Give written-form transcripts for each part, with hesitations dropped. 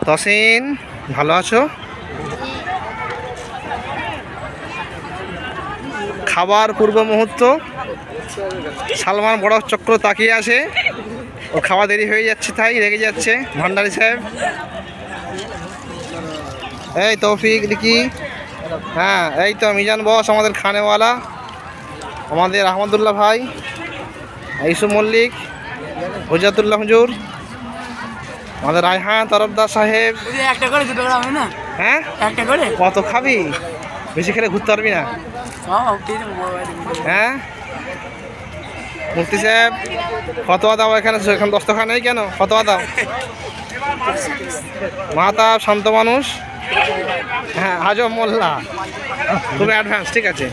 তসিন, ভালো আছো? খাবার পূর্ব মুহূর্ত। সালমান বড় চক্র তাকিয়ে আছে, ও খাওয়া দেরি হয়ে যাচ্ছে তাই রেগে যাচ্ছে ভান্ডারী সাহেব। এই তৌফিক দেখি, হ্যাঁ এই তো মিজান বস, আমাদের খানেওয়ালা, আমাদের আহমদুল্লাহ ভাই, ইউসুফ মল্লিক, হুজাতুল্লাহ হুজুর, আমাদের রায়হান তরফদার সাহেব। একটা করে 2 টাকা হবে না? হ্যাঁ একটা করে কত খাবি? বেশি খেলে ঘুরতে পারবি না। হ্যাঁ মুফতি সাহেব, ফতোয়া দাও। এখানে 10 টাকা নেই কেন? ফতোয়া দাও। মাতা শান্ত মানুষ, হ্যাঁ হাজম মোল্লা, তুমি অ্যাডভান্স, ঠিক আছে।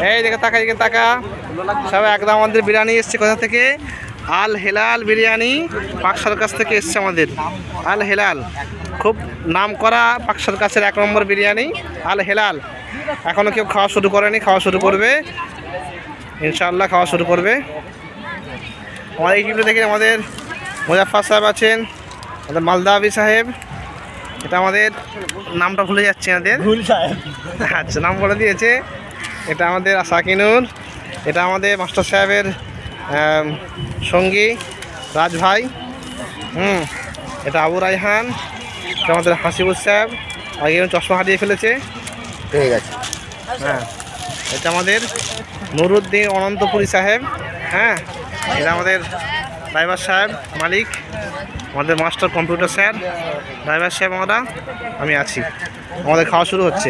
এই দেখে তাকা, এদিকে তাকা। সবাই একদম আমাদের বিরিয়ানি এসছে কোথা থেকে? আল হেলাল বিরিয়ানি, পাকশার কাছ থেকে এসছে আমাদের। আল হেলাল খুব নাম করা পাকশার কাছের 1 নম্বর বিরিয়ানি আল হেলাল। এখনও কেউ খাওয়া শুরু করেনি, খাওয়া শুরু করবে ইনশাআল্লাহ, খাওয়া শুরু করবে। আমাদের এইগুলো দেখে আমাদের মুজাফফর সাহেব আছেন, আমাদের মালদাবি সাহেব, এটা আমাদের নামটা ভুলে যাচ্ছে আমাদের, আচ্ছা নাম বলে দিয়েছে। এটা আমাদের সাকিনুর, এটা আমাদের মাস্টার সাহেবের সঙ্গী রাজ ভাই। এটা আবু রায়হান, এটা আমাদের হাসিবুল সাহেব, আগে চশমা হারিয়ে ফেলেছে, ঠিক আছে। হ্যাঁ এটা আমাদের নুরুদ্দিন অনন্তপুরী সাহেব। হ্যাঁ এটা আমাদের ড্রাইভার সাহেব মালিক, আমাদের মাস্টার কম্পিউটার স্যার, ড্রাইভার সাহেব আমরা, আমি আছি। আমাদের খাওয়া শুরু হচ্ছে।